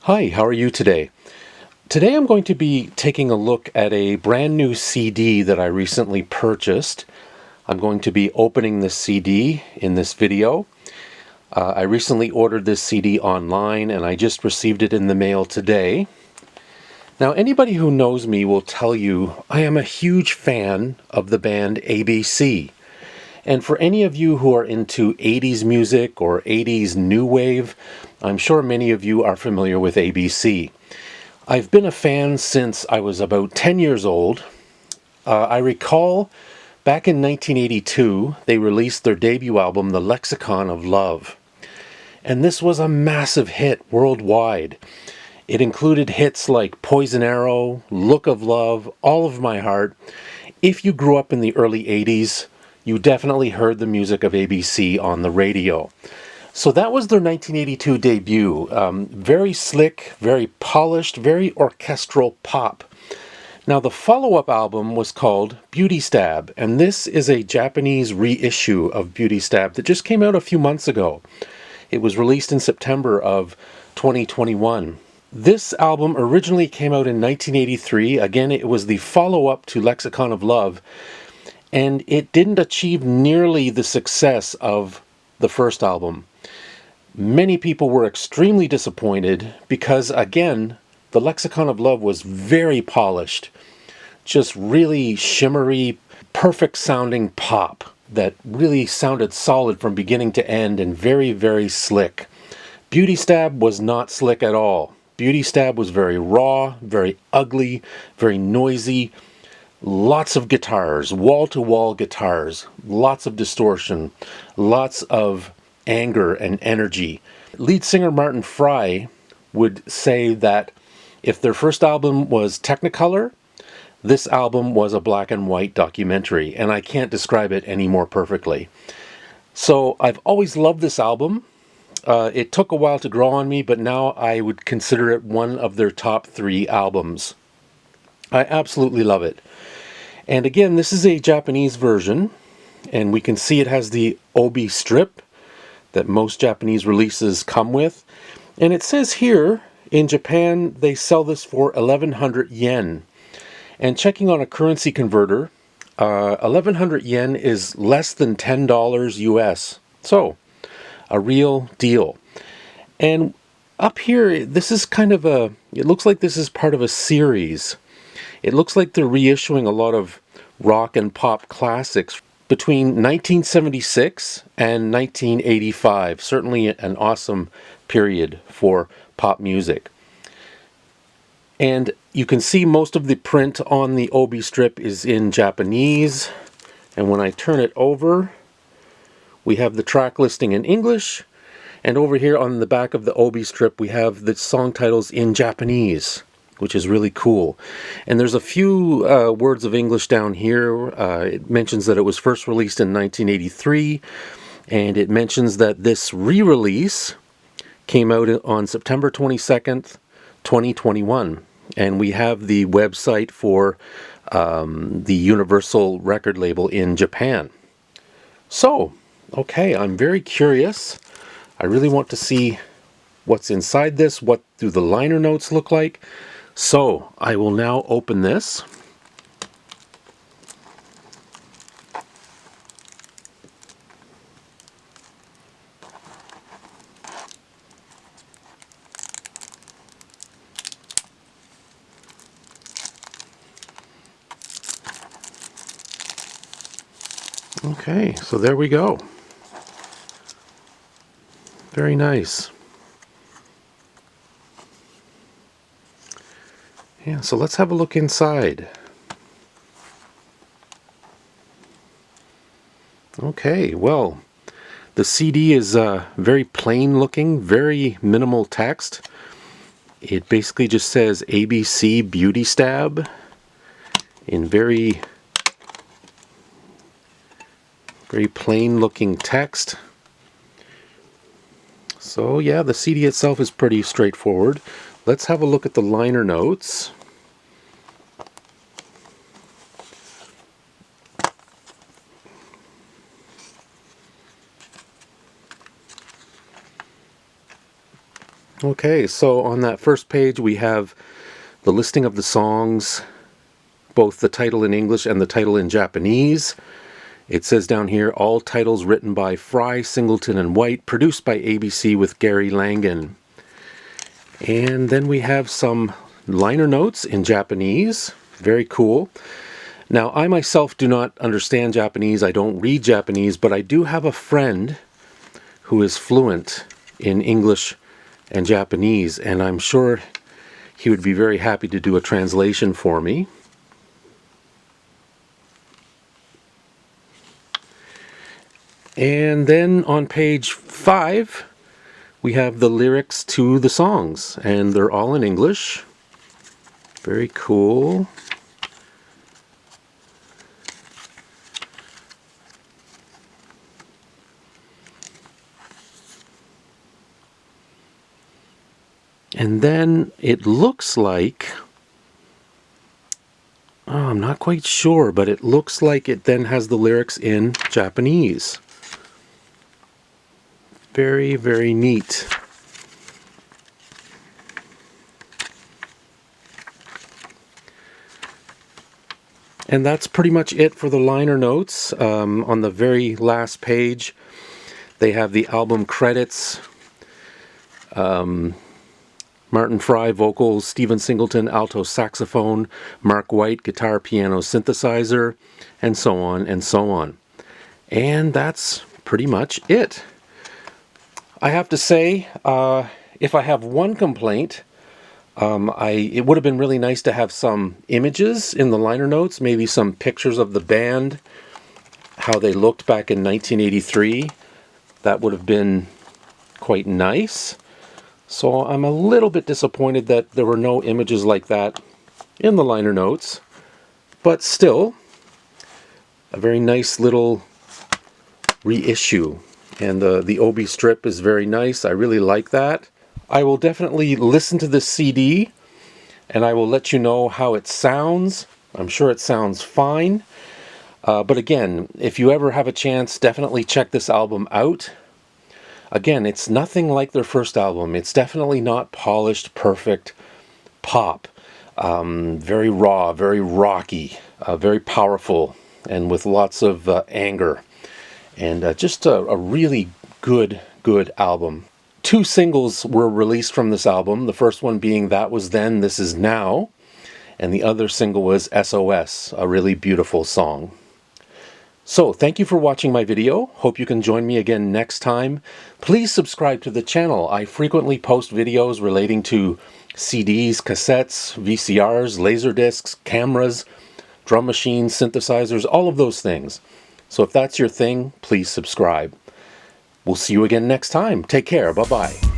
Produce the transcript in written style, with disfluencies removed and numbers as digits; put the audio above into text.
Hi, how are you today? Today I'm going to be taking a look at a brand new CD that I recently purchased. I'm going to be opening this CD in this video. I recently ordered this CD online and I just received it in the mail today. Now, anybody who knows me will tell you I am a huge fan of the band ABC. And for any of you who are into 80s music or 80s new wave, I'm sure many of you are familiar with ABC. I've been a fan since I was about 10 years old. I recall back in 1982, they released their debut album, The Lexicon of Love. And this was a massive hit worldwide. It included hits like Poison Arrow, Look of Love, All of My Heart. If you grew up in the early 80s, you definitely heard the music of ABC on the radio. So that was their 1982 debut. Very slick, very polished, very orchestral pop. Now the follow-up album was called Beauty Stab, and this is a Japanese reissue of Beauty Stab that just came out a few months ago. It was released in September of 2021. This album originally came out in 1983. Again, it was the follow-up to Lexicon of Love, and it didn't achieve nearly the success of the first album. Many people were extremely disappointed because, again, the Lexicon of Love was very polished, just really shimmery, perfect sounding pop that really sounded solid from beginning to end and very, very slick. Beauty Stab was not slick at all. Beauty Stab was very raw, very ugly, very noisy. Lots of guitars, wall-to-wall guitars, lots of distortion, lots of anger and energy. Lead singer Martin Fry would say that if their first album was Technicolor, this album was a black and white documentary, and I can't describe it any more perfectly. So I've always loved this album. It took a while to grow on me, but now I would consider it one of their top 3 albums. I absolutely love it. And again, this is a Japanese version, and we can see it has the obi strip that most Japanese releases come with. And it says here, in Japan, they sell this for 1,100 yen. And checking on a currency converter, 1,100 yen is less than $10 US. So, a real deal. And up here, this is kind of it looks like this is part of a series. It looks like they're reissuing a lot of rock and pop classics between 1976 and 1985. Certainly an awesome period for pop music. And you can see most of the print on the obi strip is in Japanese. And when I turn it over, we have the track listing in English. And over here on the back of the obi strip, we have the song titles in Japanese, which is really cool. And there's a few words of English down here. It mentions that it was first released in 1983, and it mentions that this re-release came out on September 22nd, 2021. And we have the website for the Universal record label in Japan. So, okay, I'm very curious. I really want to see what's inside this. What do the liner notes look like? So, I will now open this. Okay, so there we go. Very nice. Yeah, so let's have a look inside. Okay, well, the CD is very plain looking, very minimal text. It basically just says ABC Beauty Stab in very plain looking text. So yeah, the CD itself is pretty straightforward. Let's have a look at the liner notes. Okay, so on that first page we have the listing of the songs, both the title in English and the title in Japanese. It says down here, all titles written by Fry, Singleton, and White, produced by ABC with Gary Langan. And then we have some liner notes in Japanese. Very cool. Now, I myself do not understand Japanese. I don't read Japanese, but I do have a friend who is fluent in English and Japanese, and I'm sure he would be very happy to do a translation for me. And then on page 5, we have the lyrics to the songs, and they're all in English. Very cool. And then it looks like, I'm not quite sure, but it looks like it then has the lyrics in Japanese. Very, very neat. And that's pretty much it for the liner notes. On the very last page, they have the album credits. Martin Fry, vocals, Stephen Singleton, alto saxophone, Mark White, guitar, piano, synthesizer, and so on and so on. And that's pretty much it. I have to say, if I have one complaint, it would have been really nice to have some images in the liner notes, maybe some pictures of the band, how they looked back in 1983. That would have been quite nice. So I'm a little bit disappointed that there were no images like that in the liner notes, but still a very nice little reissue. And the Obi strip is very nice. I really like that. I will definitely listen to this CD and I will let you know how it sounds. I'm sure it sounds fine. But again, if you ever have a chance, definitely check this album out. Again, it's nothing like their first album. It's definitely not polished, perfect pop. Very raw, very rocky, very powerful, and with lots of anger. And just a really good album. 2 singles were released from this album. The first one being That Was Then, This Is Now. And the other single was SOS, a really beautiful song. So, thank you for watching my video. Hope you can join me again next time. Please subscribe to the channel. I frequently post videos relating to CDs, cassettes, VCRs, laserdiscs, cameras, drum machines, synthesizers, all of those things. So if that's your thing, please subscribe. We'll see you again next time. Take care. Bye-bye.